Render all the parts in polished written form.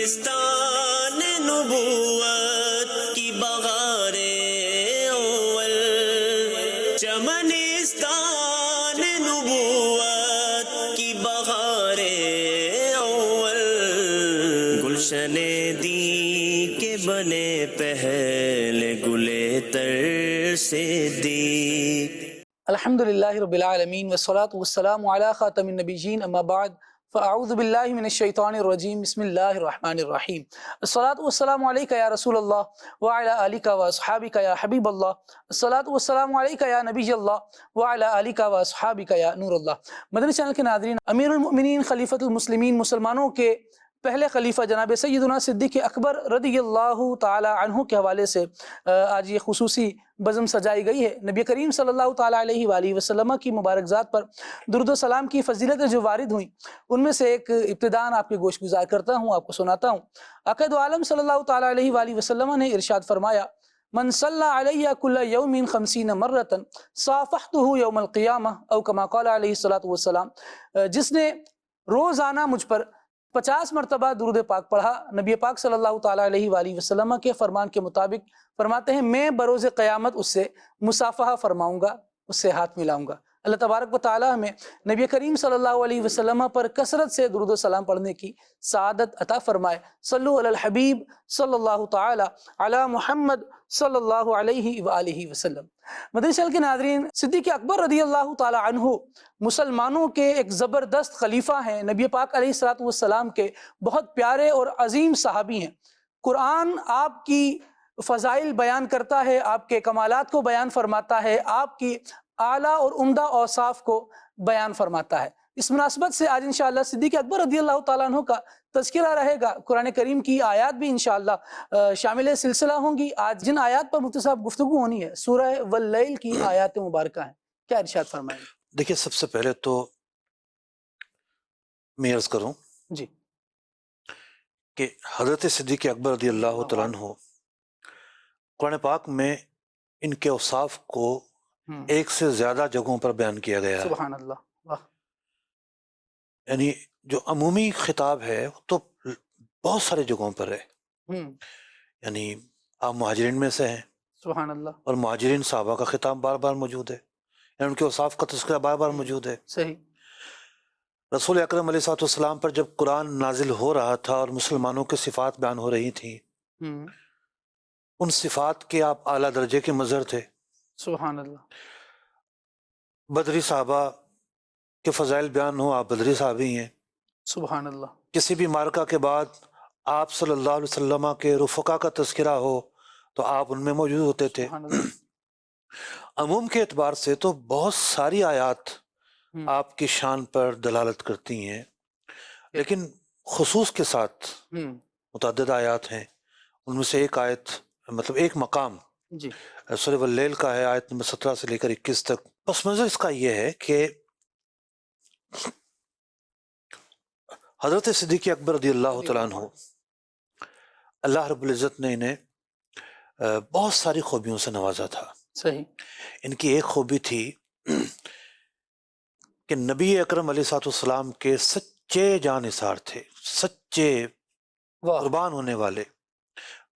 چمنستان نبوت کی بہاریں اول، چمنستان نبوت کی بہاریں اول، گلشن دی کے بنے پہلے گلے تر سے دی۔ الحمدللہ رب العالمین والصلاة والسلام علی خاتم النبیین اما بعد فاعوذ باللہ من الشیطان الرجیم بسم اللہ الرحمن الرحیم الصلاة والسلام علیکہ یا رسول اللہ وعلی آلکہ واصحابکہ یا حبیب اللہ، الصلاة والسلام علیکہ یا نبی اللہ وعلی آلکہ واصحابکہ یا نور اللہ۔ مدنی چینل کے ناظرین، امیر المؤمنین خلیفۃ المسلمین، مسلمانوں کے پہلے خلیفہ جناب سیدنا صدیق اکبر رضی اللہ تعالی عنہ کے حوالے سے آج یہ خصوصی بزم سجائی گئی ہے۔ نبی کریم صلی اللہ تعالی علیہ وآلہ وسلم کی مبارک ذات پر درود و سلام کی فضیلتیں جو وارد ہوئیں، ان میں سے ایک ابتداءً آپ کے گوش گزار کرتا ہوں، آپ کو سناتا ہوں۔ آقا دو عالم صلی اللہ تعالی علیہ وآلہ وسلم نے ارشاد فرمایا، من صلی علیہ کل یوم 50 مرۃ صافحتہ یوم القیامہ، او کما قال علیہ الصلوۃ والسلام، جس نے روزانہ مجھ پر 50 مرتبہ درود پاک پڑھا، نبی پاک صلی اللہ تعالی علیہ وآلہ وسلم کے فرمان کے مطابق فرماتے ہیں میں بروز قیامت اس سے مصافحہ فرماؤں گا، اس سے ہاتھ ملاؤں گا۔ اللہ تبارک و تعالی ہمیں نبی کریم صلی اللہ علیہ وسلم پر کثرت سے درود و سلام پڑھنے کی سعادت عطا فرمائے۔ صلو علی الحبیب صلی اللہ تعالی علی محمد صلی اللہ علیہ وآلہ وسلم۔ مدنی چینل کے ناظرین، صدیق اکبر رضی اللہ تعالی عنہ مسلمانوں کے ایک زبردست خلیفہ ہیں، نبی پاک علیہ الصلوۃ والسلام کے بہت پیارے اور عظیم صحابی ہیں۔ قرآن آپ کی فضائل بیان کرتا ہے، آپ کے کمالات کو بیان فرماتا ہے، آپ کی اعلیٰ اور عمدہ اوصاف کو بیان فرماتا ہے۔ اس مناسبت سے آج انشاءاللہ صدیق اکبر رضی اللہ تعالیٰ عنہ کا تذکرہ رہے گا۔ قرآن کریم کی آیات بھی انشاءاللہ شامل سلسلہ ہوں گی۔ آج جن آیات پر مفتی صاحب گفتگو ہونی ہے، سورہ واللیل کی آیات مبارکہ ہیں، کیا ارشاد فرمائیں؟ دیکھیے، سب سے پہلے تو میں عرض کروں جی کہ حضرت صدیق اکبر رضی اللہ تعالیٰ عنہ قرآن پاک میں ان کے اوصاف کو ایک سے زیادہ جگہوں پر بیان کیا گیا ہے۔ سبحان اللہ، واہ۔ یعنی جو عمومی خطاب ہے وہ تو بہت سارے جگہوں پر ہے، یعنی آپ مہاجرین میں سے ہیں، سبحان اللہ، اور مہاجرین صحابہ کا خطاب بار بار موجود ہے، یعنی ان کے اوصاف کا تذکرہ بار بار موجود ہے۔ صحیح۔ رسول اکرم علیہ الصلوۃ والسلام پر جب قرآن نازل ہو رہا تھا اور مسلمانوں کی صفات بیان ہو رہی تھیں، ان صفات کے آپ اعلیٰ درجے کے مظہر تھے۔ سبحان اللہ، بدری صحابہ کے فضائل بیان ہو، آپ بدری صحابی ہیں۔ سبحان اللہ، کسی بھی معرکہ کے بعد آپ صلی اللہ علیہ وسلم کے رفقا کا تذکرہ ہو تو آپ ان میں موجود ہوتے تھے۔ سبحان اللہ، عموم کے اعتبار سے تو بہت ساری آیات آپ کی شان پر دلالت کرتی ہیں، لیکن خصوص کے ساتھ متعدد آیات ہیں۔ ان میں سے ایک آیت، مطلب ایک مقام جی سورہ واللیل کا ہے، آیت نمبر 17 سے لے کر 21 تک۔ پس منظر اس کا یہ ہے کہ حضرت صدیق اکبر رضی اللہ تعالیٰ عنہ، اللہ رب العزت نے انہیں بہت ساری خوبیوں سے نوازا تھا۔ صحیح۔ ان کی ایک خوبی تھی کہ نبی اکرم علیہ الصلوۃ والسلام کے سچے جان نثار تھے، سچے واہ، قربان ہونے والے،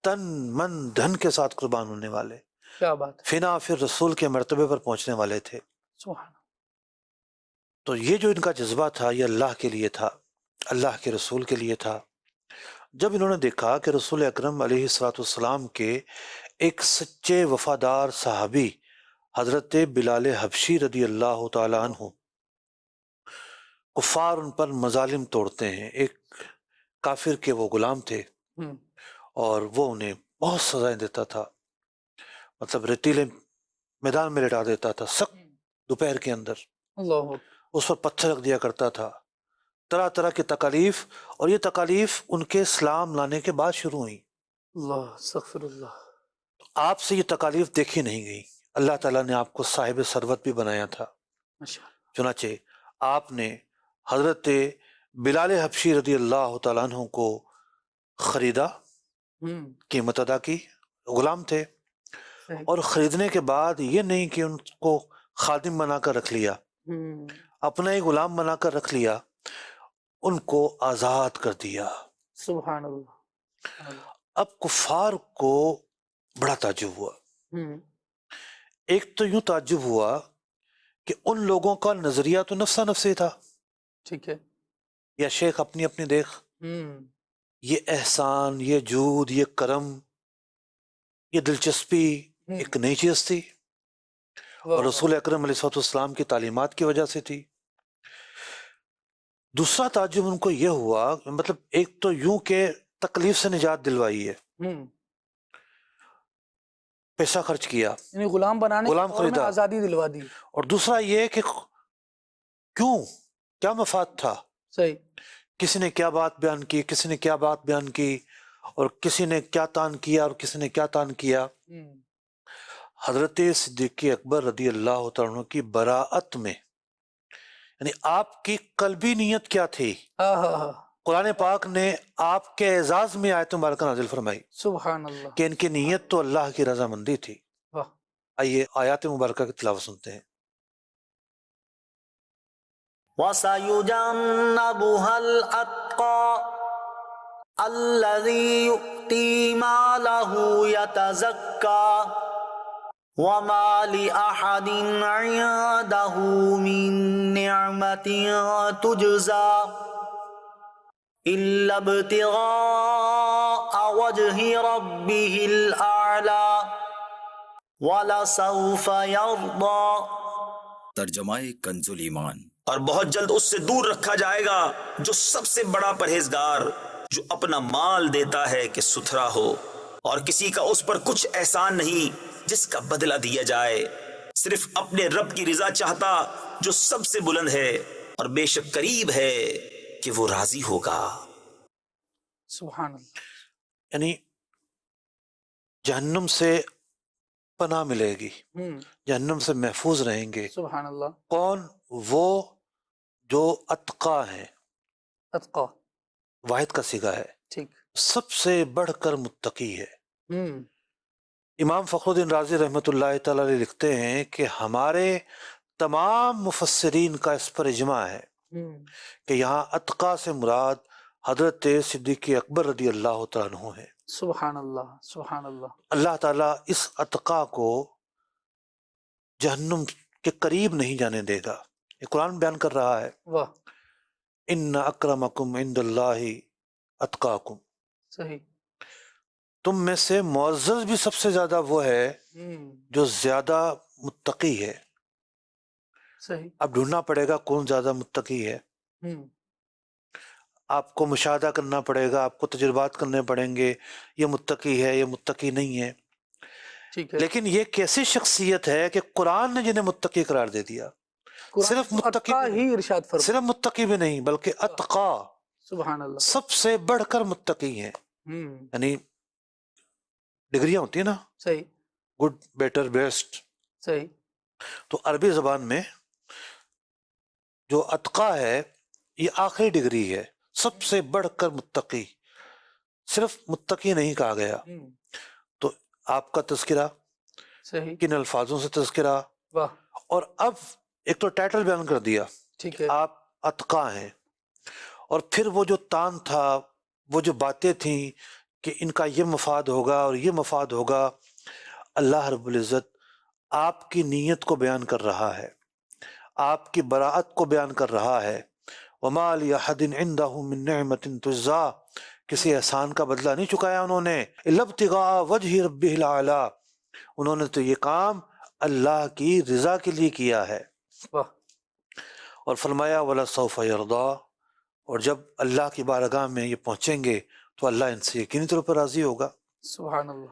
تن من دھن کے ساتھ قربان ہونے والے، کیا بات ہے، فنا پھر رسول کے مرتبے پر پہنچنے والے تھے۔ سبحان اللہ، تو یہ جو ان کا جذبہ تھا، یہ اللہ کے لیے تھا، اللہ کے رسول کے لیے تھا۔ جب انہوں نے دیکھا کہ رسول اکرم علیہ الصلوۃ والسلام کے ایک سچے وفادار صحابی حضرت بلال حبشی رضی اللہ تعالی عنہ کفار ان پر مظالم توڑتے ہیں، ایک کافر کے وہ غلام تھے اور وہ انہیں بہت سزائیں دیتا تھا، مطلب ریتیلے میدان میں لٹا دیتا تھا، سخت دوپہر کے اندر اللہ، اس پر پتھر رکھ دیا کرتا تھا، طرح طرح کی تکالیف، اور یہ تکالیف ان کے اسلام لانے کے بعد شروع ہوئیں۔ اللہ، استغفر اللہ، آپ سے یہ تکالیف دیکھی نہیں گئی۔ اللہ تعالیٰ نے آپ کو صاحب ثروت بھی بنایا تھا، ماشاء اللہ، چنانچہ آپ نے حضرت بلال حبشی رضی اللہ تعالیٰ عنہ کو خریدا، قیمت ادا کی، غلام تھے، صحیح، اور خریدنے کے بعد یہ نہیں کہ ان کو خادم بنا کر رکھ لیا، اپنا ہی غلام بنا کر رکھ لیا، ان کو آزاد کر دیا۔ سبحان اللہ، اب کفار کو بڑا تعجب ہوا. ہوں، ایک تو یوں تعجب ہوا کہ ان لوگوں کا نظریہ تو نفسا نفسی تھا، ٹھیک ہے. یا شیخ اپنی اپنی دیکھ، ہوں، یہ احسان، یہ جود، یہ کرم، یہ دلچسپی ہوں، ایک نئی چیز تھی واہ، اور رسول اکرم علیہ السلام کی تعلیمات کی وجہ سے تھی. دوسرا تعجب ان کو یہ ہوا، مطلب ایک تو یوں کہ تکلیف سے نجات دلوائی ہے، ہوں، پیسہ خرچ کیا، یعنی غلام بنانے غلام اور میں خریدا، آزادی دلوا دی. اور دوسرا یہ کہ کیوں، کیا مفاد تھا. صحیح. کسی نے کیا بات بیان کی، کسی نے کیا بات بیان کی، اور کسی نے کیا تان کیا اور کسی نے کیا تان کیا. ہوں، حضرت صدیق اکبر رضی اللہ تعالیٰ عنہ کی براءت میں، یعنی آپ کی قلبی نیت کیا تھی، ہاں ہاں ہاں، قرآن پاک نے آپ کے اعزاز میں آیت مبارکہ نازل فرمائی سبحان اللہ. کہ ان کی نیت تو اللہ کی رضامندی تھی. واہ. آئیے آیات مبارکہ کی تلاوت سنتے ہیں. وَسَيُجَنَّبُهَا الْأَتْقَى الَّذِي يُؤْتِي مَالَهُ يَتَزَكَّى وَمَا لِأَحَدٍ عِندَهُ مِن نِّعْمَةٍ تُجْزَى إِلَّا ابْتِغَاءَ وَجْهِ رَبِّهِ الْأَعْلَى وَلَسَوْفَ يَرْضَى. ترجمہ کنز ایمان. اور بہت جلد اس سے دور رکھا جائے گا جو سب سے بڑا پرہیزگار، جو اپنا مال دیتا ہے کہ ستھرا ہو، اور کسی کا اس پر کچھ احسان نہیں جس کا بدلہ دیا جائے، صرف اپنے رب کی رضا چاہتا جو سب سے بلند ہے اور بے شک قریب ہے کہ وہ راضی ہوگا. سبحان اللہ. یعنی جہنم سے پناہ ملے گی، ہوں، جہنم سے محفوظ رہیں گے. سبحان اللہ. کون؟ وہ جو اتقا ہیں، اتقا. واحد کا صیغہ ہے، ٹھیک. سب سے بڑھ کر متقی ہے. ہوں، امام فخر الدین رازی رحمۃ اللہ تعالی علیہ لکھتے ہیں کہ ہمارے تمام مفسرین کا اس پر اجماع ہے ہوں، کہ یہاں اتقا سے مراد حضرت صدیق اکبر رضی اللہ تعالیٰ عنہ ہے. سبحان اللہ. سبحان اللہ. اللہ تعالیٰ اس اتقا کو جہنم کے قریب نہیں جانے دے گا. یہ قرآن بیان کر رہا ہے، واہ. ان اکرمکم عند اللہ اتقاکم. صحیح. تم میں سے معزز بھی سب سے زیادہ وہ ہے ہوں، جو زیادہ متقی ہے. صحیح. اب ڈھونڈنا پڑے گا کون زیادہ متقی ہے. ہوں، آپ کو مشاہدہ کرنا پڑے گا، آپ کو تجربات کرنے پڑیں گے، یہ متقی ہے، یہ متقی نہیں ہے. ٹھیک ہے. لیکن یہ کیسی شخصیت ہے کہ قرآن نے جنہیں متقی قرار دے دیا. قرآن صرف تو متقی اتقا بھی ہی ارشاد فرما. صرف متقی بھی نہیں بلکہ اتقا، سبحان اللہ. سب سے بڑھ کر متقی ہیں. ہوں، یعنی ڈگریاں ہوتی ہیں نا، صحیح. Good, better, best. صحیح. تو عربی زبان میں جو اتقا ہے یہ آخری ڈگری ہے، سب سے بڑھ کر متقی. صرف متقی نہیں کہا گیا. ہوں، تو آپ کا تذکرہ، صحیح. کن الفاظوں سے تذکرہ، واہ. اور اب ایک تو ٹائٹل بیان کر دیا ٹھیک کہ ہے. آپ اتقا ہیں، اور پھر وہ جو تان تھا، وہ جو باتیں تھیں کہ ان کا یہ مفاد ہوگا اور یہ مفاد ہوگا، اللہ رب العزت آپ کی نیت کو بیان کر رہا ہے، آپ کی براءت کو بیان کر رہا ہے. وما لأحد عنده من نعمت تجزا، کسی احسان کا بدلہ نہیں چکایا انہوں نے. الا ابتغاء وجہ ربہ الاعلی، انہوں نے تو یہ کام اللہ کی رضا کے لیے کیا ہے. واہ. اور فرمایا وَلَسَوْفَ يَرْضَى، اور جب اللہ کی بارگاہ میں یہ پہنچیں گے تو اللہ ان سے یقینی طور پر راضی ہوگا. سبحان اللہ.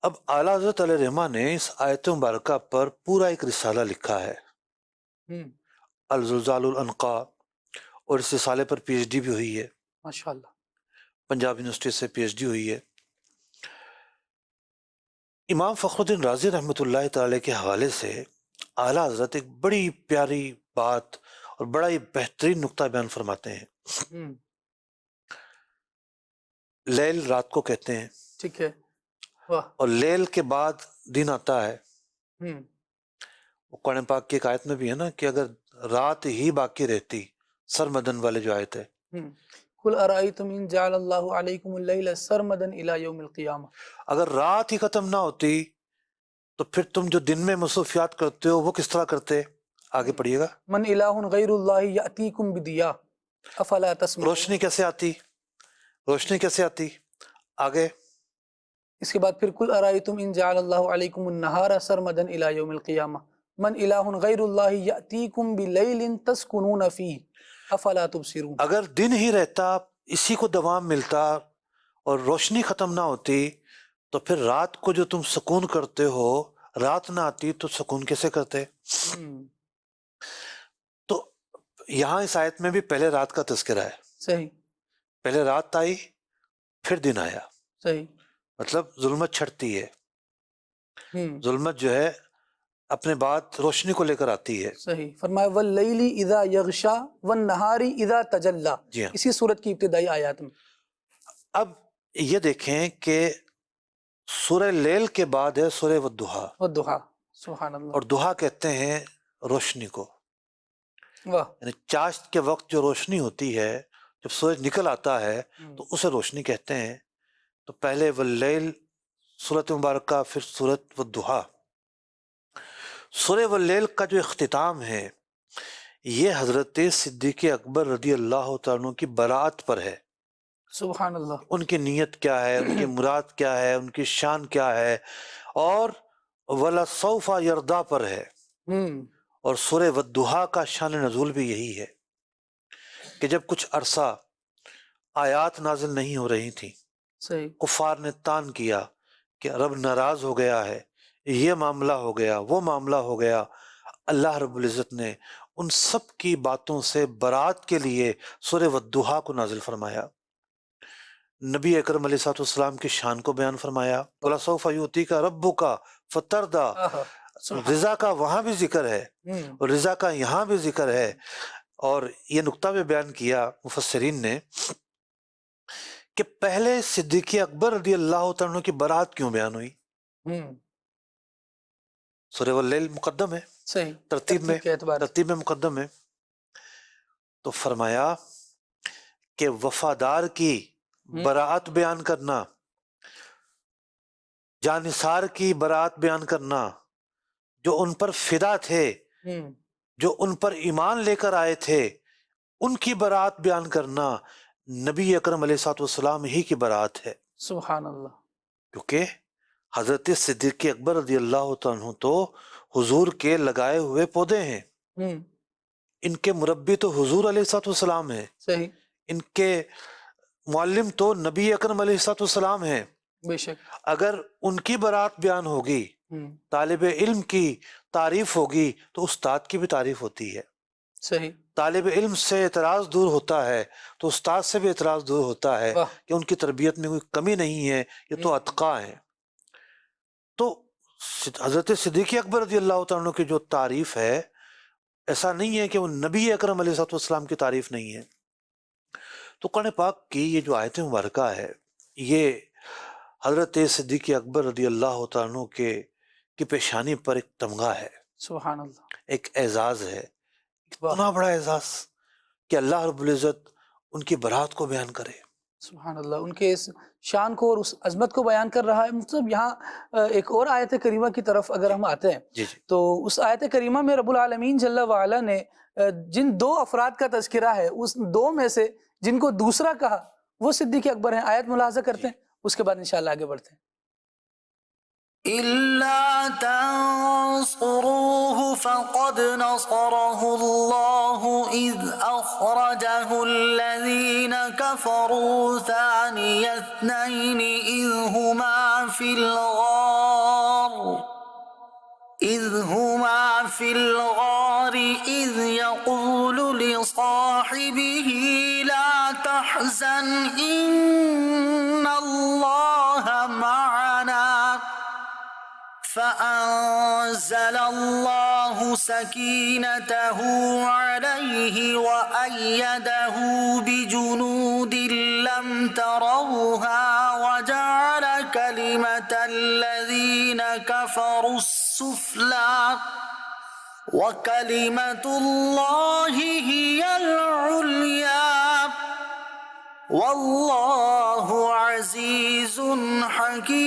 اب اعلیٰ حضرت علیہ رحمہ نے اس آیت مبارکہ پر پورا ایک رسالہ لکھا ہے، ہوں، الزلزال الانقا، اور اس رسالے پر پی ایچ ڈی بھی ہوئی ہے، ماشاء اللہ. پنجاب یونیورسٹی سے پی ایچ ڈی ہوئی ہے. امام فخر الدین رازی رحمۃ اللہ تعالی کے حوالے سے اعلیٰ حضرت ایک بڑی پیاری بات اور بڑا ہی بہترین نقطہ بیان فرماتے ہیں. ہوں، لیل رات کو کہتے ہیں، ٹھیک ہے. واہ. اور لیل کے بعد دن آتا ہے. ہوں، وہ قرآن پاک کی ایک آیت میں بھی ہے نا کہ اگر رات ہی باقی رہتی، سرمدن والے جو آیت ہے. ہوں. قل ارأیتم ان جعل اللہ علیکم اللیل سرمدا الی یوم القیامہ. اگر رات ہی ختم نہ ہوتی تو پھر تم جو دن میں مصروفیات کرتے ہو وہ کس طرح کرتے؟ آگے پڑھیے گا. من الہ غیر اللہ یأتیکم بدیاء افلا تسمعون. روشنی کیسے آتی؟ روشنی کیسے آتی؟ آگے. اس کے بعد پھر قل ارأیتم ان جعل اللہ علیکم النہار سرمدا الی یوم القیامہ من الہ غیر اللہ یأتیکم بلیل تسکنون فیہ افلا تبصرون. اگر دن ہی رہتا، اسی کو دوام ملتا اور روشنی ختم نہ ہوتی تو پھر رات کو جو تم سکون کرتے ہو، رات نہ آتی تو سکون کیسے کرتے؟ تو یہاں اس آیت میں بھی پہلے رات کا تذکرہ ہے. صحیح. پہلے رات آئی پھر دن آیا. صحیح. مطلب ظلمت چھٹتی ہے. ہم. ظلمت جو ہے اپنے بعد روشنی کو لے کر آتی ہے. صحیح. فرمایا واللیل اذا یغشا والنہار اذا تجلی. جی ہاں. اسی صورت کی ابتدائی آیات میں. اب یہ دیکھیں کہ سورہ لیل کے بعد ہے سورہ والضحیٰ. والضحیٰ. سبحان اللہ. اور ضحیٰ کہتے ہیں روشنی کو. واہ. یعنی چاشت کے وقت جو روشنی ہوتی ہے، جب سورج نکل آتا ہے تو اسے روشنی کہتے ہیں. تو پہلے واللیل سورۃ مبارکہ، پھر سورۃ والضحیٰ. سورہ واللیل کا جو اختتام ہے یہ حضرت صدیق اکبر رضی اللہ تعالیٰ عنہ کی برات پر ہے. سبحان اللہ. ان کی نیت کیا ہے، ان کی مراد کیا ہے، ان کی شان کیا ہے، اور وَلَسَوْفَ يَرْضَى پر ہے. اور سورہ والضحیٰ کا شان نزول بھی یہی ہے کہ جب کچھ عرصہ آیات نازل نہیں ہو رہی تھیں، صحیح. کفار نے تان کیا کہ رب ناراض ہو گیا ہے، یہ معاملہ ہو گیا، وہ معاملہ ہو گیا. اللہ رب العزت نے ان سب کی باتوں سے برات کے لیے سورہ والضحیٰ کو نازل فرمایا. نبی اکرم علیہ السلام کی شان کو بیان فرمایا. وَلَسَوْفَ يُؤْتِيكَ رَبُّكَ فَتَرْضَىٰ. رضا کا وہاں بھی ذکر ہے اور رضا کا یہاں بھی ذکر ہے. اور یہ نقطہ بھی بیان کیا مفسرین نے کہ پہلے صدیق اکبر رضی اللہ تعالیٰ عنہ کی برات کیوں بیان ہوئی؟ سورہ واللیل مقدم ہے. صحیح. ترتیب میں مقدم ہے. تو فرمایا کہ وفادار کی برات بیان کرنا، جانثار کی برات بیان کرنا، جو ان پر فدا تھے، جو ان پر ایمان لے کر آئے تھے، ان کی برات بیان کرنا نبی اکرم علیہ السلام ہی کی برات ہے. سبحان اللہ. کیونکہ حضرت صدیق اکبر رضی اللہ تعالیٰ عنہ تو حضور کے لگائے ہوئے پودے ہیں. ان کے مربی تو حضور علیہ السلام ہیں. صحیح. ان کے معلم تو نبی اکرم علیہ السلام ہیں. بے شک. اگر ان کی برات بیان ہوگی، طالب علم کی تعریف ہوگی، تو استاد کی بھی تعریف ہوتی ہے. صحیح. طالب علم سے اعتراض دور ہوتا ہے تو استاد سے بھی اعتراض دور ہوتا ہے کہ ان کی تربیت میں کوئی کمی نہیں ہے، یہ تو اتقیٰ ہیں. تو حضرت صدیق اکبر رضی اللہ تعالیٰ عنہ کی جو تعریف ہے، ایسا نہیں ہے کہ وہ نبی اکرم علیہ السلام کی تعریف نہیں ہے. تو قرآن پاک کی یہ جو آیت مبارکہ ہے، یہ حضرت صدیق اکبر رضی اللہ تعالیٰ عنہ کی پیشانی پر ایک تمغہ ہے. سبحان اللہ. ایک اعزاز ہے، اتنا بڑا اعزاز کہ اللہ رب العزت ان کی برات کو بیان کرے. سبحان اللہ. ان کے اس شان کو اور اس عظمت کو بیان کر رہا ہے. مطلب یہاں ایک اور آیت کریمہ کی طرف اگر ہم آتے ہیں تو اس آیت کریمہ میں رب العالمین جل وعلا نے جن دو افراد کا تذکرہ ہے، اس دو میں سے جن کو دوسرا کہا وہ صدیق اکبر ہیں. آیت ملاحظہ کرتے ہیں، اس کے بعد انشاءاللہ آگے بڑھتے ہیں. إِلَّا تَنصُرُوهُ فَقَدْ نَصَرَهُ اللَّهُ إِذْ أَخْرَجَهُ الَّذِينَ كَفَرُوا ثَانِيَ اثْنَيْنِ إِذْ هُمَا فِي الْغَارِ إِذْ يَقُولُ لِصَاحِبِهِ لَا تَحْزَنْ إِنَّ اللَّهَ مَعَنَا فَأَنزَلَ اللَّهُ سَكِينَتَهُ عَلَيْهِ وَأَيَّدَهُ بِجُنُودٍ لَّمْ تَرَوْهَا وَجَعَلَ كَلِمَةَ الَّذِينَ كَفَرُوا السُّفْلَىٰ وَكَلِمَةُ اللَّهِ هِيَ الْعُلْيَا واللہ عزیز حکیم۔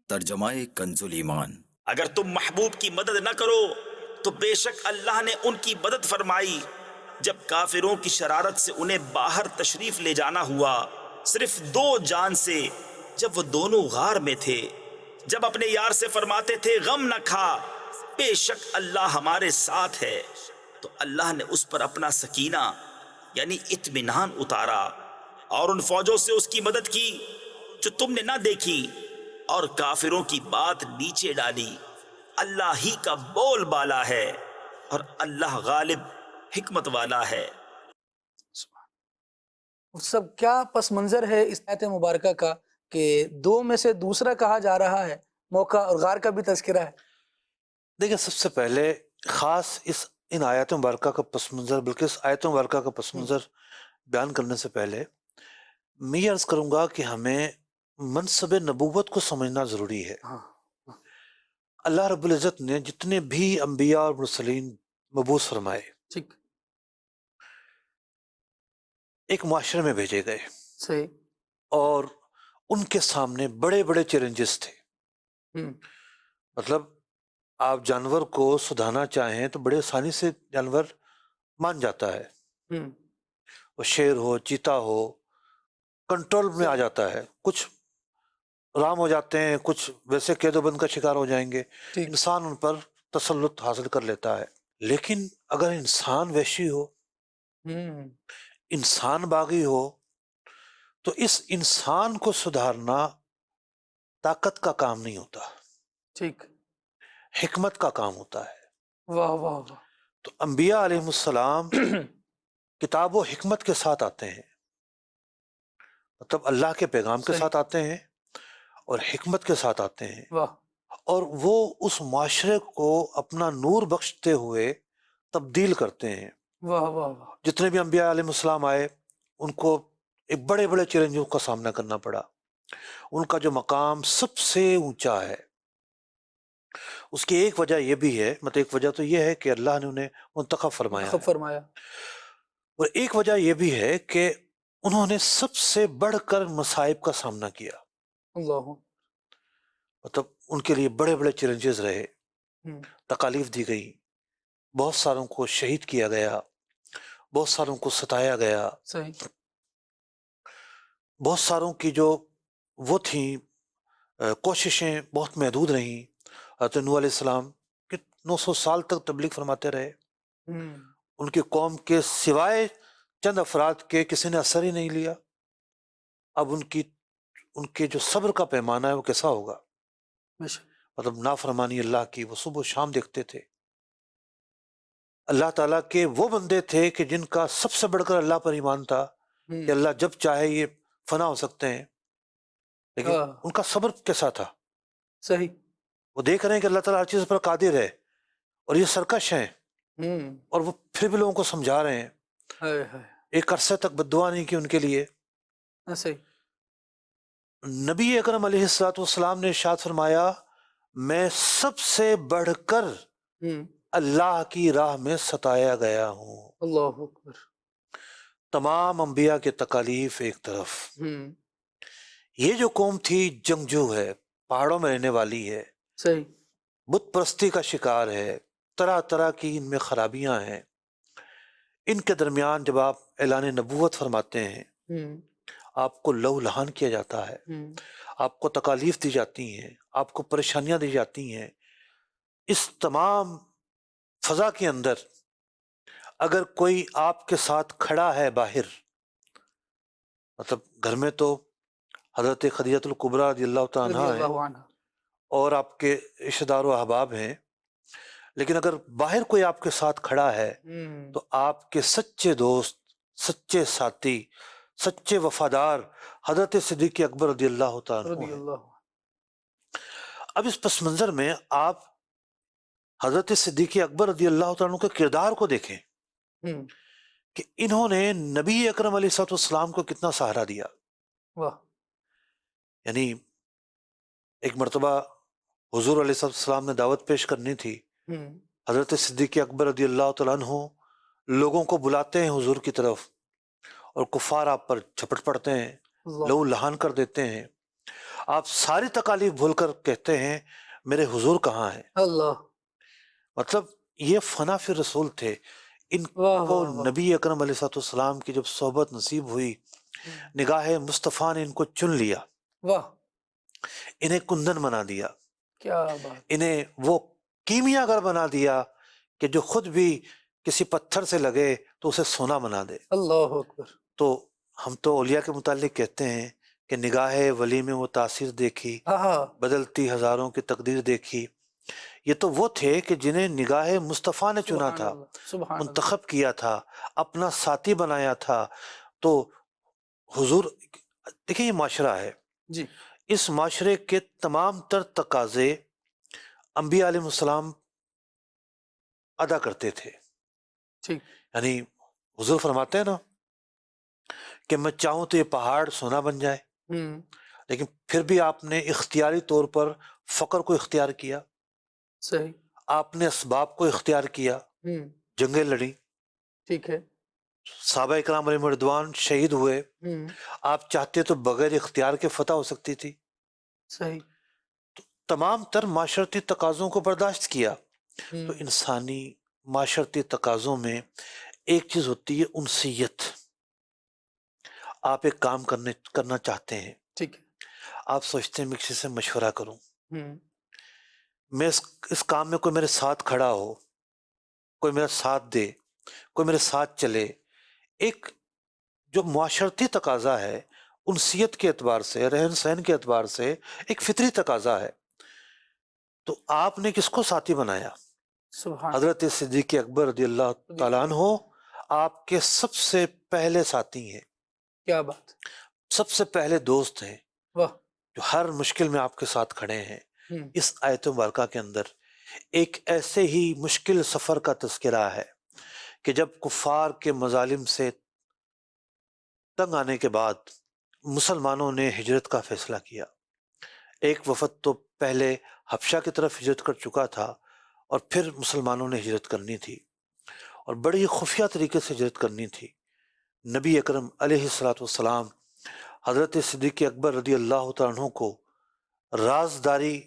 ترجمہ کنز ایمان۔ اگر تم محبوب کی مدد نہ کرو تو بے شک اللہ نے ان کی مدد فرمائی جب کافروں کی شرارت سے انہیں باہر تشریف لے جانا ہوا، صرف 2 جان سے، جب وہ دونوں غار میں تھے، جب اپنے یار سے فرماتے تھے غم نہ کھا، بے شک اللہ ہمارے ساتھ ہے، تو اللہ نے اس پر اپنا سکینہ یعنی اطمینان اتارا اور ان فوجوں سے اس کی مدد کی جو تم نے نہ دیکھی، اور کافروں کی بات نیچے ڈالی۔ اللہ ہی کا بول بالا ہے اور اللہ غالب حکمت والا ہے۔ سب کیا پس منظر ہے اس آیت مبارکہ کا کہ 2 میں سے دوسرا کہا جا رہا ہے، موقع اور غار کا بھی تذکرہ ہے۔ دیکھیں، سب سے پہلے خاص ان آیات مبارکہ کا پس منظر، بلکہ اس آیت مبارکہ کا پس منظر بیان کرنے سے پہلے میں یہ عرض کروں گا کہ ہمیں منصب نبوت کو سمجھنا ضروری ہے۔ اللہ رب العزت نے جتنے بھی انبیاء اور مرسلین مبعوث فرمائے ٹھیک، ایک معاشرے میں بھیجے گئے، صحیح، اور ان کے سامنے بڑے بڑے چیلنجز تھے۔ مطلب آپ جانور کو سدھانا چاہیں تو بڑے آسانی سے جانور مان جاتا ہے، وہ شیر ہو، چیتا ہو، کنٹرول میں آ جاتا ہے۔ کچھ رام ہو جاتے ہیں، کچھ ویسے قید و بند کا شکار ہو جائیں گے، ٹھیک، انسان ان پر تسلط حاصل کر لیتا ہے۔ لیکن اگر انسان وحشی ہو، انسان باغی ہو، تو اس انسان کو سدھارنا طاقت کا کام نہیں ہوتا، ٹھیک، حکمت کا کام ہوتا ہے۔ واہ واہ واہ، تو انبیاء علیہ السلام کتاب و حکمت کے ساتھ آتے ہیں، مطلب اللہ کے پیغام کے صحیح، ساتھ آتے ہیں اور حکمت کے ساتھ آتے ہیں، واہ، اور وہ اس معاشرے کو اپنا نور بخشتے ہوئے تبدیل کرتے ہیں۔ واہ واہ واہ، جتنے بھی انبیاء علیہ السلام آئے ان کو ایک بڑے بڑے چیلنجوں کا سامنا کرنا پڑا۔ ان کا جو مقام سب سے اونچا ہے، اس کی ایک وجہ یہ بھی ہے، مطلب ایک وجہ تو یہ ہے کہ اللہ نے انہیں منتخب فرمایا ہے، فرمایا، اور ایک وجہ یہ بھی ہے کہ انہوں نے سب سے بڑھ کر مصائب کا سامنا کیا۔ اللہ، مطلب ان کے لیے بڑے بڑے چیلنجز رہے، تکالیف دی گئی، بہت ساروں کو شہید کیا گیا، بہت ساروں کو ستایا گیا، صحیح، بہت ساروں کی جو وہ تھیں کوششیں بہت محدود رہیں۔ حضرت نوح علیہ السلام کہ 900 سال تک تبلیغ فرماتے رہے، ان کی قوم کے سوائے چند افراد کے کسی نے اثر ہی نہیں لیا۔ اب ان کے جو صبر کا پیمانہ ہے وہ کیسا ہوگا؟ مطلب نافرمانی اللہ کی وہ صبح و شام دیکھتے تھے۔ اللہ تعالیٰ کے وہ بندے تھے کہ جن کا سب سے بڑھ کر اللہ پر ایمان تھا کہ اللہ جب چاہے یہ فنا ہو سکتے ہیں، لیکن ان کا صبر کیسا تھا؟ صحیح، وہ دیکھ رہے ہیں کہ اللہ تعالیٰ ہر چیز پر قادر ہے اور یہ سرکش ہیں، اور وہ پھر بھی لوگوں کو سمجھا رہے ہیں۔ ایک عرصے تک بد دعا نہیں کی ان کے لیے۔ صحیح، نبی اکرم علیہ السلام نے ارشاد فرمایا، میں سب سے بڑھ کر اللہ کی راہ میں ستایا گیا ہوں۔ اللہ اکبر، تمام انبیاء کے تکالیف ایک طرف، یہ جو قوم تھی جنگجو ہے، پہاڑوں میں رہنے والی ہے، صحیح، بت پرستی کا شکار ہے، طرح طرح کی ان میں خرابیاں ہیں۔ ان کے درمیان جب آپ اعلان نبوت فرماتے ہیں، آپ کو لو لہان کیا جاتا ہے، آپ کو تکالیف دی جاتی ہیں، آپ کو پریشانیاں دی جاتی ہیں۔ اس تمام فضا کے اندر اگر کوئی آپ کے ساتھ کھڑا ہے باہر، مطلب گھر میں تو حضرت خدیجہ الکبریٰ رضی اللہ تعالیٰ عنہا ہیں اور آپ کے رشتہ دار و احباب ہیں، لیکن اگر باہر کوئی آپ کے ساتھ کھڑا ہے تو آپ کے سچے دوست، سچے ساتھی، سچے وفادار حضرت صدیق اکبر رضی اللہ تعالیٰ عنہ ہیں۔ اب اس پس منظر میں آپ حضرت صدیق اکبر رضی اللہ تعالیٰ عنہ کے کردار کو دیکھیں کہ انہوں نے نبی اکرم علیہ السلام کو کتنا سہارا دیا۔ یعنی ایک مرتبہ حضور علیہ السلام نے دعوت پیش کرنی تھی، حضرت صدیق اکبر رضی اللہ تعالیٰ عنہ لوگوں کو بلاتے ہیں حضور کی طرف اور کفار آپ پر جھپٹ پڑتے ہیں، اللہ لہو لہان کر دیتے ہیں، آپ ساری تکالیف بھول کر کہتے ہیں میرے حضور کہاں ہیں؟ اللہ، مطلب یہ فنا فی رسول تھے، ان واہ کو واہ واہ، نبی اکرم علیہ السلام کی جب صحبت نصیب ہوئی، نگاہ مصطفیٰ نے ان کو چن لیا، واہ، انہیں کندن بنا دیا، کیا بات، انہیں وہ کیمیا گر بنا دیا کہ جو خود بھی کسی پتھر سے لگے تو اسے سونا بنا دے۔ اللہ اکبر، تو ہم تو اولیاء کے متعلق کہتے ہیں کہ نگاہ ولی میں وہ تاثیر دیکھی، ہاں ہاں، بدلتی ہزاروں کی تقدیر دیکھی۔ یہ تو وہ تھے کہ جنہیں نگاہ مصطفیٰ نے چنا سبحان تھا، اللہ، سبحان اللہ، منتخب کیا تھا، اپنا ساتھی بنایا تھا۔ تو حضور، دیکھیں یہ معاشرہ ہے، جی، اس معاشرے کے تمام تر تقاضے انبیاء علیہ السلام ادا کرتے تھے۔ ٹھیک، یعنی حضور فرماتے ہیں نا کہ میں چاہوں تو یہ پہاڑ سونا بن جائے، لیکن پھر بھی آپ نے اختیاری طور پر فقر کو اختیار کیا، صحیح، آپ نے اسباب کو اختیار کیا، جنگیں لڑی، ٹھیک ہے، صحابہ اکرام علیہ رضوان شہید ہوئے، آپ چاہتے تو بغیر اختیار کے فتح ہو سکتی تھی۔ صحیح، تمام تر معاشرتی تقاضوں کو برداشت کیا۔ تو انسانی معاشرتی تقاضوں میں ایک چیز ہوتی ہے انسیت۔ آپ ایک کام کرنا چاہتے ہیں، ٹھیک ہے، آپ سوچتے ہیں میں کسی سے مشورہ کروں، میں اس کام میں کوئی میرے ساتھ کھڑا ہو، کوئی میرا ساتھ دے، کوئی میرے ساتھ چلے۔ ایک جو معاشرتی تقاضا ہے انسیت کے اعتبار سے، رہن سہن کے اعتبار سے ایک فطری تقاضا ہے۔ تو آپ نے کس کو ساتھی بنایا؟ سبحان، حضرت صدیق اکبر رضی اللہ تعالیٰ عنہ آپ کے سب سے پہلے ساتھی ہیں، کیا بات، سب سے پہلے دوست ہیں، واہ، جو ہر مشکل میں آپ کے ساتھ کھڑے ہیں۔ اس آیت مبارکہ کے اندر ایک ایسے ہی مشکل سفر کا تذکرہ ہے کہ جب کفار کے مظالم سے تنگ آنے کے بعد مسلمانوں نے ہجرت کا فیصلہ کیا۔ ایک وفد تو پہلے حبشہ کی طرف ہجرت کر چکا تھا اور پھر مسلمانوں نے ہجرت کرنی تھی، اور بڑی خفیہ طریقے سے ہجرت کرنی تھی۔ نبی اکرم علیہ السلام حضرت صدیق اکبر رضی اللہ تعالیٰ عنہ کو رازداری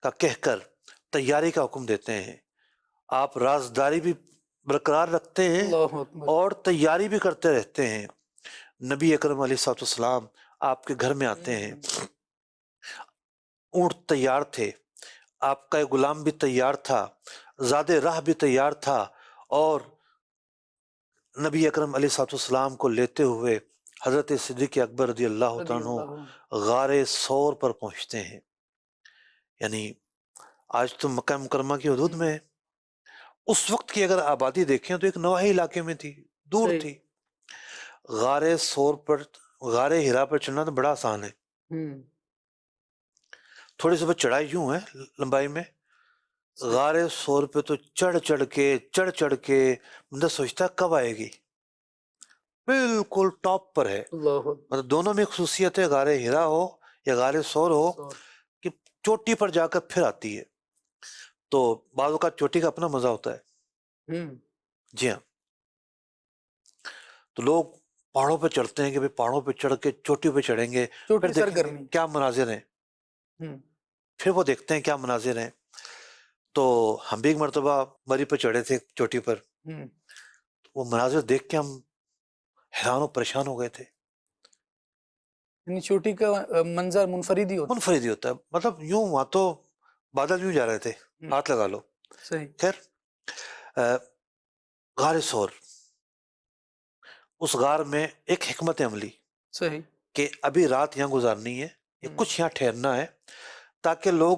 کا کہہ کر تیاری کا حکم دیتے ہیں۔ آپ رازداری بھی برقرار رکھتے ہیں اللہ اکبر، اور تیاری بھی کرتے رہتے ہیں۔ نبی اکرم علیہ السلام آپ کے گھر میں آتے ہیں، اونٹ تیار تھے، آپ کا ایک غلام بھی تیار تھا، زاد راہ بھی تیار تھا، اور نبی اکرم علیہ السلام کو لیتے ہوئے حضرت صدیق اکبر رضی اللہ رضی تعالیٰ اللہ عنہ عنہ، غار ثور پر پہنچتے ہیں۔ یعنی آج تو مکہ مکرمہ کی حدود میں ہے، اس وقت کی اگر آبادی دیکھیں تو ایک نواحی علاقے میں تھی، دور صحیح، تھی۔ غار ثور پر، غار ہرا پر چڑھنا تو بڑا آسان ہے، تھوڑی سی بس چڑھائی یوں ہے لمبائی میں۔ غار ثور پہ تو چڑھ چڑھ کے بندہ سوچتا ہے کب آئے گی، بالکل ٹاپ پر ہے۔ اللہ اکبر، مطلب دونوں میں خصوصیت ہے، غار ہرا ہو یا غار ثور ہو، کہ چوٹی پر جا کر پھر آتی ہے۔ تو بعض اوقات چوٹی کا اپنا مزہ ہوتا ہے، جی ہاں۔ تو لوگ پہاڑوں پہ چڑھتے ہیں کہ بھئی پہاڑوں پہ چڑھ کے چوٹی پہ چڑھیں گے، پھر چھوٹی دیکھیں گے سرگرمی، کیا مناظر ہیں، پھر وہ دیکھتے ہیں کیا مناظر ہیں۔ تو ہم بھی ایک مرتبہ مری پہ چڑھے تھے، چوٹی پر، وہ مناظر دیکھ کے ہم حیران و پریشان ہو گئے تھے۔ یعنی چھوٹی کا منظر منفرد ہی ہوتا منفرد ہی ہوتا ہے، مطلب یوں وہاں تو بادل یوں جا رہے تھے، ہاتھ لگا لو۔ ہے، صحیح، خیر، غار ثور، اس غار میں ایک حکمت عملی صحیح، کہ ابھی رات یہاں گزارنی ہے، یا کچھ یہاں ٹھہرنا ہے، تاکہ لوگ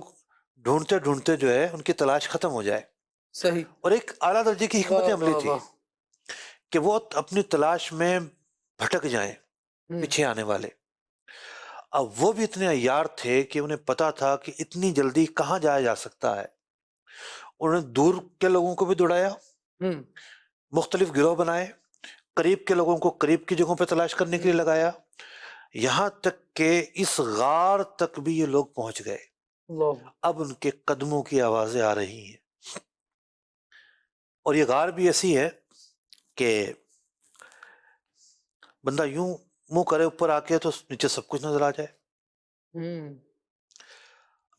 ڈھونڈتے ڈھونڈتے جو ہے ان کی تلاش ختم ہو جائے۔ صحیح، اور ایک اعلیٰ درجے کی حکمت واہ عملی واہ تھی واہ، کہ وہ اپنی تلاش میں بھٹک جائیں پیچھے آنے والے۔ اب وہ بھی اتنے عیار تھے کہ انہیں پتا تھا کہ اتنی جلدی کہاں جایا جا سکتا ہے۔ انہوں نے دور کے لوگوں کو بھی دوڑایا، مختلف گروہ بنائے، قریب کے لوگوں کو قریب کی جگہوں پہ تلاش کرنے کے لیے لگایا، یہاں تک کہ اس غار تک بھی یہ لوگ پہنچ گئے۔ اللہ، اب ان کے قدموں کی آوازیں آ رہی ہیں، اور یہ غار بھی ایسی ہے کہ بندہ یوں منہ کرے اوپر آ کے تو نیچے سب کچھ نظر آ جائے.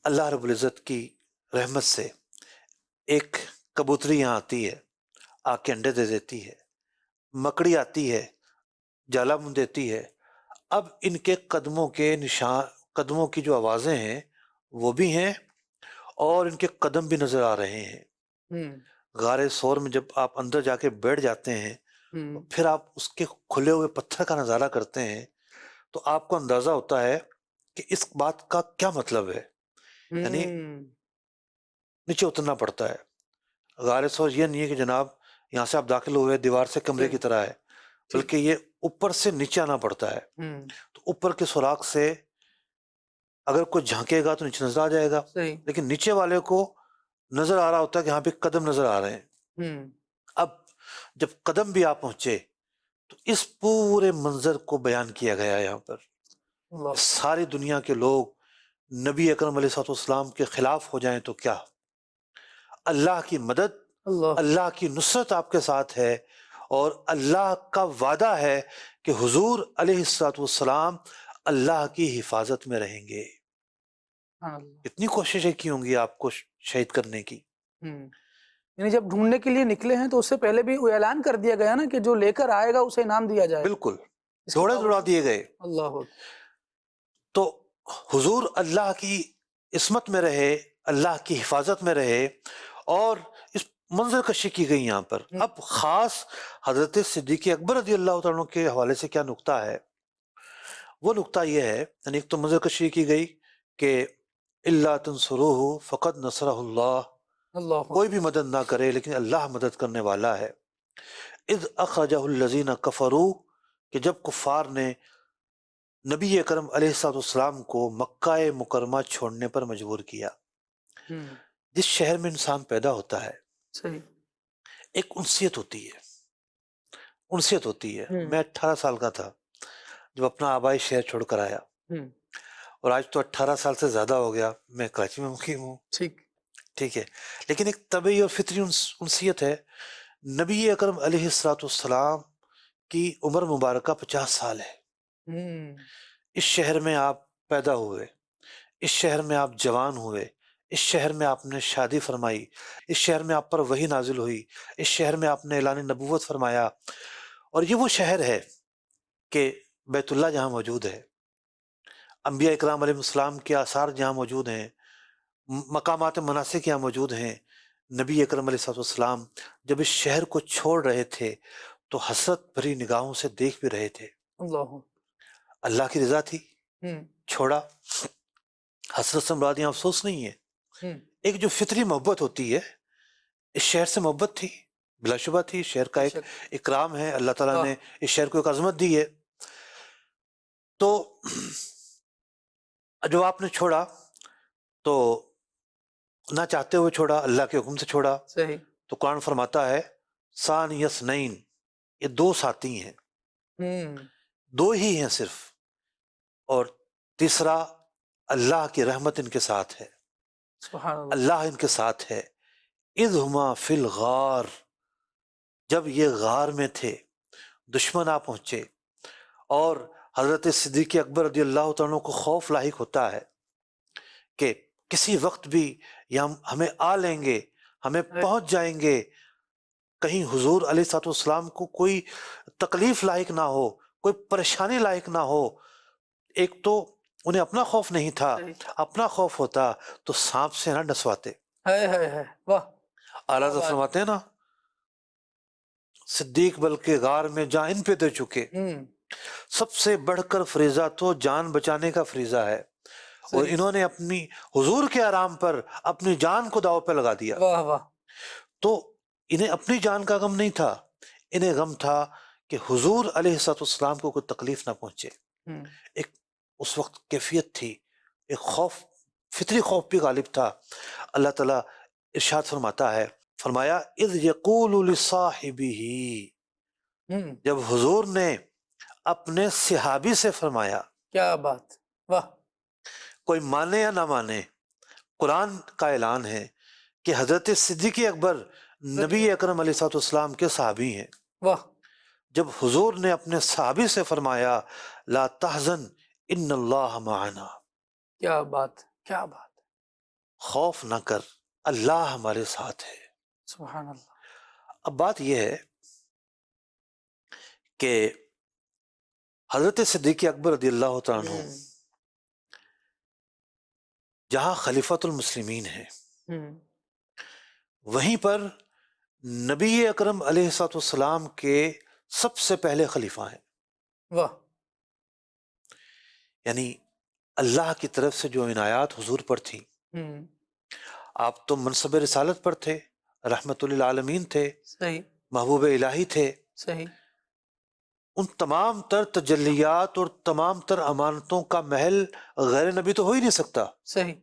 اللہ رب العزت کی رحمت سے ایک کبوتری یہاں آتی ہے، آ کے انڈے دے دیتی ہے، مکڑی آتی ہے، جالا من دیتی ہے. اب ان کے قدموں کے نشان، قدموں کی جو آوازیں ہیں وہ بھی ہیں اور ان کے قدم بھی نظر آ رہے ہیں. غار ثور میں جب آپ اندر جا کے بیٹھ جاتے ہیں، پھر آپ اس کے کھلے ہوئے پتھر کا نظارہ کرتے ہیں تو آپ کو اندازہ ہوتا ہے کہ اس بات کا کیا مطلب ہے. یعنی نیچے اترنا پڑتا ہے. غار ثور یہ نہیں ہے کہ جناب یہاں سے آپ داخل ہوئے دیوار سے کمرے کی طرح ہے، بلکہ یہ اوپر سے نیچے آنا پڑتا ہے. تو اوپر کے سوراخ سے اگر کوئی جھانکے گا تو نیچے نظر آ جائے گا، لیکن نیچے والے کو نظر آ رہا ہوتا ہے کہ یہاں پہ قدم نظر آ رہے ہیں. اب جب قدم بھی آپ پہنچے تو اس پورے منظر کو بیان کیا گیا ہے یہاں پر. ساری دنیا کے لوگ نبی اکرم علیہ الصلوۃ والسلام کے خلاف ہو جائیں تو کیا، اللہ کی مدد، اللہ کی نصرت آپ کے ساتھ ہے، اور اللہ کا وعدہ ہے کہ حضور علیہ الصلوۃ والسلام اللہ کی حفاظت میں رہیں گے. اتنی کوششیں کی ہوں گی آپ کو شہید کرنے کی. یعنی جب ڈھونڈنے کے لیے نکلے ہیں تو اس سے پہلے بھی اعلان کر دیا گیا نا کہ جو لے کر آئے گا اسے انعام دیا جائے. بالکل دوڑے دوڑا دیے گئے. اللہ. تو حضور اللہ کی عصمت میں رہے، اللہ کی حفاظت میں رہے، اور اس منظر کشی کی گئی یہاں پر. اب خاص حضرت صدیق اکبر رضی اللہ تعالیٰ عنہ کے حوالے سے کیا نقطہ ہے، وہ نقطہ یہ ہے، یعنی ایک تو منظر کشی کی گئی کہ اللہ تنصروہ فقد نصرہ اللہ، کوئی بھی مدد نہ کرے لیکن اللہ مدد کرنے والا ہے. اذ اخرجہ الذین کفروا، کہ جب کفار نے نبی اکرم علیہ الصلوۃ والسلام کو مکہ مکرمہ چھوڑنے پر مجبور کیا. جس شہر میں انسان پیدا ہوتا ہے ایک انسیت ہوتی ہے، انسیت ہوتی ہے. میں 18 سال کا تھا جب اپنا آبائی شہر چھوڑ کر آیا، اور آج تو 18 سال سے زیادہ ہو گیا میں کراچی میں مقیم ہوں. ٹھیک ہے، لیکن ایک طبعی اور فطری انسیت ہے. نبی اکرم علیہ الصلوۃ والسلام کی عمر مبارکہ 50 سال ہے. اس شہر میں آپ پیدا ہوئے، اس شہر میں آپ جوان ہوئے، اس شہر میں آپ نے شادی فرمائی، اس شہر میں آپ پر وحی نازل ہوئی، اس شہر میں آپ نے اعلان نبوت فرمایا. اور یہ وہ شہر ہے کہ بیت اللہ جہاں موجود ہے، انبیاء اکرام علیہ السلام کے آثار جہاں موجود ہیں، مقامات مناسک یہاں موجود ہیں. نبی اکرم علیہ السلام جب اس شہر کو چھوڑ رہے تھے تو حسرت بھری نگاہوں سے دیکھ بھی رہے تھے. اللہ کی رضا تھی، چھوڑا. حسرت سے مراد یہاں افسوس نہیں ہے، ایک جو فطری محبت ہوتی ہے، اس شہر سے محبت تھی، بلا شبہ تھی. شہر کا ایک اکرام ہے، اللہ تعالیٰ نے اس شہر کو ایک عظمت دی ہے. تو جو آپ نے چھوڑا تو نہ چاہتے ہوئے چھوڑا، اللہ کے حکم سے چھوڑا. تو قرآن فرماتا ہے ثانی اثنین، یہ دو ساتھی ہیں، دو ہی ہیں صرف، اور تیسرا اللہ کی رحمت ان کے ساتھ ہے، اللہ ان کے ساتھ ہے. اذ ہما فی الغار، جب یہ غار میں تھے، دشمن آ پہنچے، اور حضرت صدیق اکبر رضی اللہ تعالیٰ عنہ کو خوف لاحق ہوتا ہے کہ کسی وقت بھی یہ ہمیں آ لیں گے، ہمیں پہنچ جائیں گے، کہیں حضور علیہ الصلوۃ والسلام کو کوئی تکلیف لاحق نہ ہو، کوئی پریشانی لاحق نہ ہو. ایک تو انہیں اپنا خوف نہیں تھا، اپنا خوف ہوتا تو سانپ سے نہ ڈسواتے. اعلیٰ حضرت فرماتے ہیں نا صدیق بلکہ غار میں جان ان پہ دے چکے، سب سے بڑھ کر فریضہ تو جان بچانے کا فریضہ ہے، اور انہوں نے اپنی حضور کے آرام پر اپنی جان کو داؤ پہ لگا دیا. تو انہیں اپنی جان کا غم نہیں تھا، انہیں غم تھا کہ حضور علیہ السلام کو کوئی تکلیف نہ پہنچے. ایک اس وقت کیفیت تھی، ایک خوف، فطری خوف بھی غالب تھا. اللہ تعالیٰ ارشاد فرماتا ہے، فرمایا اذ یقول لصاحبہ، جب حضور نے اپنے صحابی سے فرمایا. کیا بات، واہ. کوئی مانے یا نہ مانے، قرآن کا اعلان ہے کہ حضرت صدیق اکبر نبی اکرم علیہ الصلوۃ والسلام کے صحابی ہیں. واہ. جب حضور نے اپنے صحابی سے فرمایا لا تحزن ان اللہ معنا، کیا بات، کیا بات، خوف نہ کر، اللہ ہمارے ساتھ ہے۔ سبحان اللہ۔ اب بات یہ ہے کہ حضرت صدیق اکبر رضی اللہ تعالیٰ عنہ جہاں خلیفۃ المسلمین ہیں، وہیں پر نبی اکرم علیہ الصلوۃ والسلام کے سب سے پہلے خلیفہ ہیں، واہ، یعنی اللہ کی طرف سے جو عنایات حضور پر تھیں، آپ تو منصب رسالت پر تھے، رحمت للعالمین تھے، صحیح، محبوب الہی تھے، صحیح، ان تمام تر تجلیات اور تمام تر امانتوں کا محل غیر نبی تو ہو ہی نہیں سکتا، صحیح،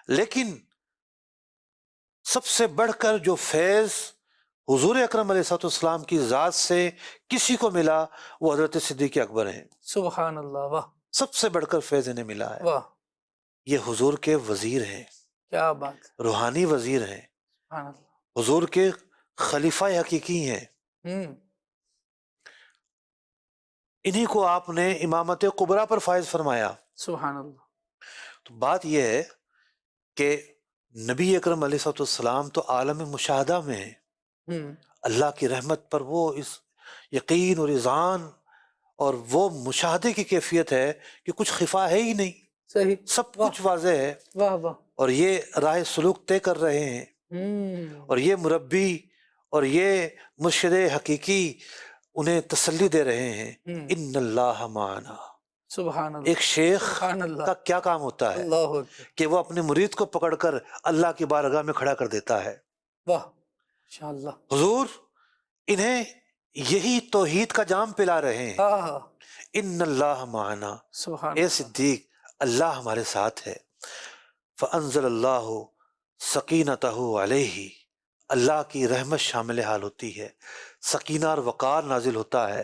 لیکن سب سے بڑھ کر جو فیض حضور اکرم علیہ الصلوۃ والسلام کی ذات سے کسی کو ملا وہ حضرت صدیق اکبر ہیں، سبحان اللہ، واہ، سب سے بڑھ کر فیض انہیں ملا ہے۔ واہ، یہ حضور کے وزیر ہیں، کیا بات، روحانی وزیر ہیں، سبحان اللہ، حضور کے خلیفہ حقیقی ہیں، انہی کو آپ نے امامت کبریٰ پر فائز فرمایا۔ سبحان اللہ، تو بات یہ ہے کہ نبی اکرم علیہ الصلوۃ والسلام تو عالم مشاہدہ میں ہیں، اللہ کی رحمت پر وہ اس یقین اور اذعان اور وہ مشاہدے کی کیفیت ہے کہ کچھ خفا ہے ہی نہیں، صحیح، سب کچھ واضح ہے، واہ واہ، اور یہ راہ سلوک طے کر رہے ہیں، اور یہ مربی اور یہ مرشد حقیقی انہیں تسلی دے رہے ہیں، ان اللہ معنا۔ سبحان اللہ، ایک شیخ سبحان اللہ، کا کیا کام ہوتا ہے اللہ اکبر، کہ وہ اپنے مرید کو پکڑ کر اللہ کی بارگاہ میں کھڑا کر دیتا ہے۔ واہ، ماشاءاللہ، حضور انہیں یہی توحید کا جام پلا رہے ہیں، ہاں، ان اللہ معنا، سبحان اے اللہ، صدیق اللہ ہمارے ساتھ ہے۔ فانزل اللہ سکینتہ علیہ، اللہ کی رحمت شامل حال ہوتی ہے، سکینہ اور وقار نازل ہوتا ہے۔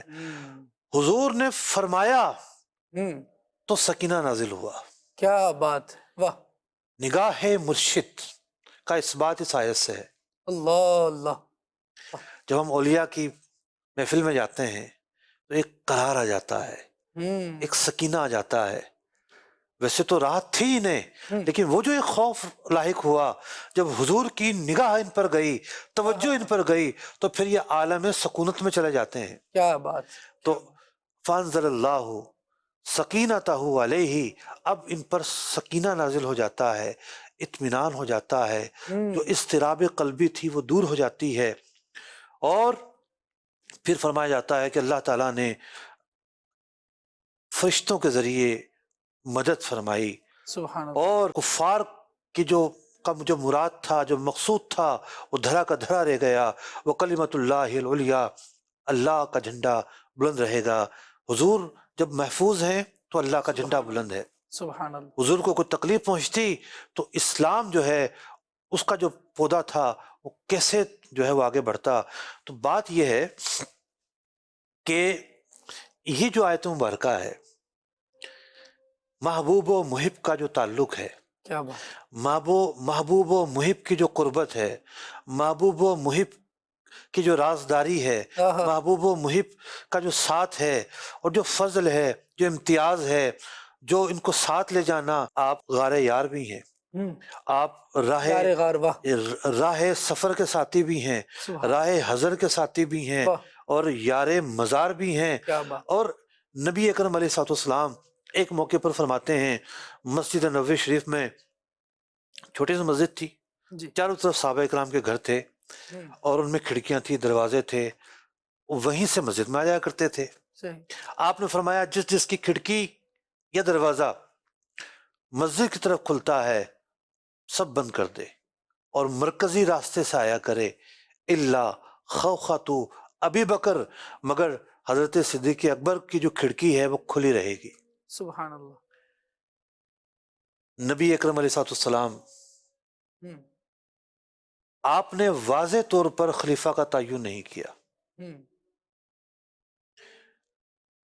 حضور نے فرمایا تو سکینہ نازل ہوا۔ کیا بات، واہ، نگاہ مرشد کا اس بات اس آیت سے ہے۔ اللہ اللہ، جب ہم اولیاء کی محفل میں جاتے ہیں تو ایک قرار آ جاتا ہے، ایک سکینہ آ جاتا ہے۔ ویسے تو راحت تھی انہیں، لیکن وہ جو ایک خوف لاحق ہوا جب حضور کی نگاہ ان پر گئی، توجہ ان پر گئی، تو پھر یہ عالم سکونت میں چلے جاتے ہیں۔ کیا بات، تو فانزل اللہ سکینتہ علیہ، اب ان پر سکینہ نازل ہو جاتا ہے، اطمینان ہو جاتا ہے، جو اضطراب قلبی تھی وہ دور ہو جاتی ہے، اور پھر فرمایا جاتا ہے کہ اللہ تعالیٰ نے فرشتوں کے ذریعے مدد فرمائی، سبحان اللہ، اور کفار کی جو مراد تھا، جو مقصود تھا، وہ دھرا کا دھرا رہ گیا۔ وہ کلمۃ اللہ العلیٰ، اللہ کا جھنڈا بلند رہے گا۔ حضور جب محفوظ ہیں تو اللہ کا جھنڈا بلند ہے۔ سبحان اللہ، حضور کو کوئی تکلیف پہنچتی تو اسلام جو ہے اس کا جو پودا تھا وہ کیسے جو ہے وہ آگے بڑھتا۔ تو بات یہ ہے کہ یہ جو آیت مبارکہ ہے، محبوب و محب کا جو تعلق ہے، کیا بات، محبوب و محب کی جو قربت ہے، محبوب و محب کی جو رازداری ہے، محبوب و محب کا جو ساتھ ہے، اور جو فضل ہے، جو امتیاز ہے، جو ان کو ساتھ لے جانا۔ آپ غار یار بھی ہیں، آپ راہ سفر کے ساتھی بھی ہیں، راہ حضر کے ساتھی بھی ہیں، اور یار مزار بھی ہیں۔ اور نبی اکرم علیہ الصلوۃ والسلام ایک موقع پر فرماتے ہیں، مسجد نبوی شریف میں چھوٹی سی مسجد تھی، چاروں طرف صحابہ اکرام کے گھر تھے، اور ان میں کھڑکیاں تھی، دروازے تھے، وہیں سے مسجد میں آ جایا کرتے تھے۔ آپ نے فرمایا جس جس کی کھڑکی یا دروازہ مسجد کی طرف کھلتا ہے سب بند کر دے، اور مرکزی راستے سے آیا کرے، الا خوخۃ ابی بکر، مگر حضرت صدیق اکبر کی جو کھڑکی ہے وہ کھلی رہے گی۔ سبحان اللہ، نبی اکرم علیہ الصلوۃ والسلام آپ نے واضح طور پر خلیفہ کا تعین نہیں کیا،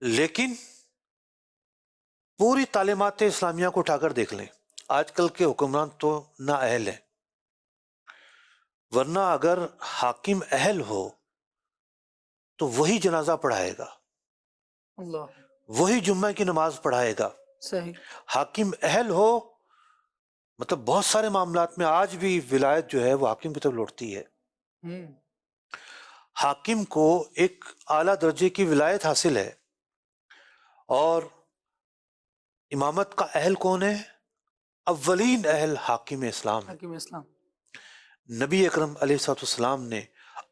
لیکن پوری تعلیمات اسلامیہ کو اٹھا کر دیکھ لیں، آج کل کے حکمران تو نااہل ہیں، ورنہ اگر حاکم اہل ہو تو وہی جنازہ پڑھائے گا، اللہ، وہی جمعہ کی نماز پڑھائے گا۔ صحیح، حاکم اہل ہو، مطلب بہت سارے معاملات میں آج بھی ولایت جو ہے وہ حاکم کی طرف لوٹتی ہے۔ ہوں، حاکم کو ایک اعلیٰ درجے کی ولایت حاصل ہے، اور امامت کا اہل کون ہے؟ اولین اہل حاکم اسلام ہے۔ حاکم اسلام، نبی اکرم علیہ الصلوۃ والسلام نے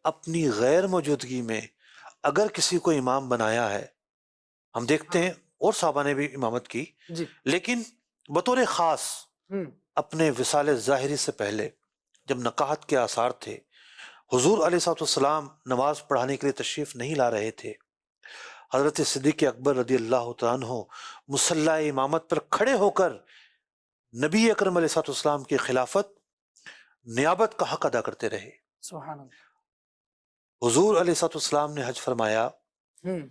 اپنی غیر موجودگی میں اگر کسی کو امام بنایا ہے، ہم دیکھتے ہیں اور صحابہ نے بھی امامت کی، جی، لیکن بطور خاص ہوں، اپنے وصال ظاہری سے پہلے جب نکاحت کے آثار تھے، حضور علیہ الصلوۃ والسلام نماز پڑھانے کے لیے تشریف نہیں لا رہے تھے، حضرت صدیق اکبر رضی اللہ تعالیٰ عنہ مصلی امامت پر کھڑے ہو کر نبی اکرم علیہ الصلوۃ والسلام کی خلافت نیابت کا حق ادا کرتے رہے۔ سبحان اللہ، حضور علیہ الصلوۃ والسلام نے حج فرمایا ہوں،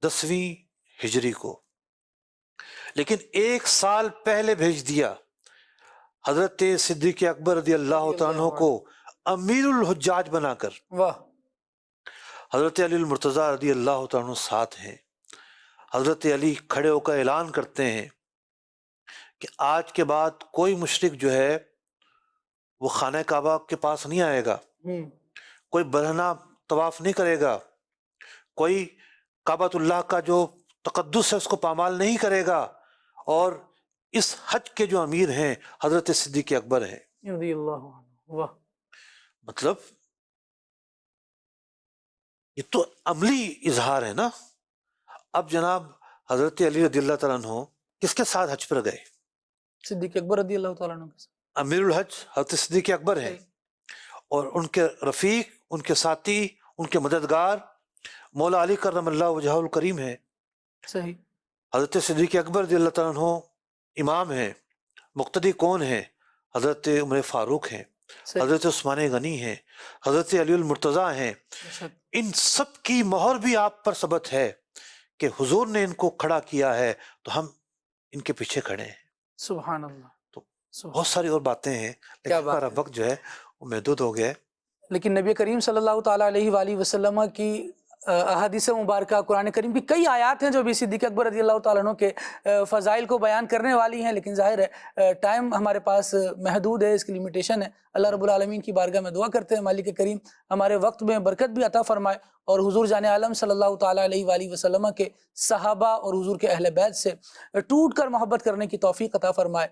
10ویں ہجری کو، لیکن 1 سال پہلے بھیج دیا حضرت صدیق اکبر رضی اللہ تعالیٰ عنہ کو امیر الحجاج بنا کر۔ واہ، حضرت علی المرتضیٰ رضی اللہ تعالیٰ عنہ ساتھ ہیں۔ حضرت علی کھڑے ہو کر اعلان کرتے ہیں کہ آج کے بعد کوئی مشرک جو ہے وہ خانہ کعبہ کے پاس نہیں آئے گا، ہوں، کوئی برہنہ طواف نہیں کرے گا، کوئی کعبۃ اللہ کا جو تقدس ہے اس کو پامال نہیں کرے گا، اور اس حج کے جو امیر ہیں حضرت صدیق اکبر ہیں۔ رضی اللہ عنہ، واہ، مطلب یہ تو عملی اظہار ہے نا۔ اب جناب حضرت علی رضی اللہ تعالیٰ عنہ کس کے ساتھ حج پر گئے؟ صدیق اکبر رضی اللہ تعالیٰ عنہ کے ساتھ، امیر الحج حضرت صدیق اکبر ہیں، اور ان کے رفیق، ان کے ساتھی، ان کے مددگار مولا علی کرم اللہ وجہہ الکریم ہیں۔ صحیح، حضرت صدیق اکبر رضی اللہ تعالیٰ عنہ امام ہیں، مقتدی کون ہیں؟ حضرت عمر فاروق ہیں، صحیح، حضرت عثمان غنی ہیں، حضرت علی المرتضیٰ ہیں۔ بے شک، ان سب کی مہر بھی آپ پر ثبت ہے کہ حضور نے ان کو کھڑا کیا ہے، تو ہم ان کے پیچھے کھڑے ہیں۔ سبحان اللہ، تو سبحان، بہت ساری اور باتیں ہیں، لیکن بات ہمارا ہے۔ وقت جو ہے وہ محدود ہو گیا ہے۔ لیکن نبی کریم صلی اللہ تعالیٰ علیہ وآلہ وسلم کی احادیث مبارکہ، قرآن کریم کی کئی آیات ہیں جو بھی صدیق اکبر رضی اللہ تعالیٰ عنہ کے فضائل کو بیان کرنے والی ہیں، لیکن ظاہر ہے ٹائم ہمارے پاس محدود ہے، اس کی لمیٹیشن ہے۔ اللہ رب العالمین کی بارگاہ میں دعا کرتے ہیں مالک کریم ہمارے وقت میں برکت بھی عطا فرمائے، اور حضور جان عالم صلی اللہ تعالیٰ علیہ وآلہ وسلم کے صحابہ اور حضور کے اہل بیت سے ٹوٹ کر محبت کرنے کی توفیق عطا فرمائے۔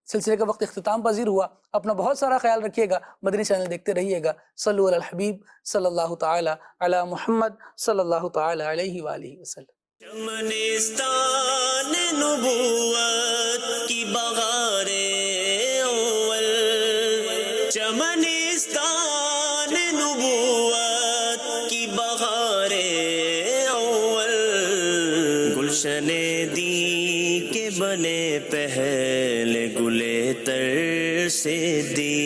سلسلے کا وقت اختتام پذیر ہوا، اپنا بہت سارا خیال رکھیے گا، مدنی چینل دیکھتے رہیے گا۔ صلو علی الحبیب صلی اللہ تعالی علی محمد صلی اللہ تعالی علیہ وآلہ وسلم۔ چمنستان نبوت کی بغاریں اول، چمنستان نبوت کی بغاریں اول، گلشن دی کے بنے پہلے گلے تر سے دی،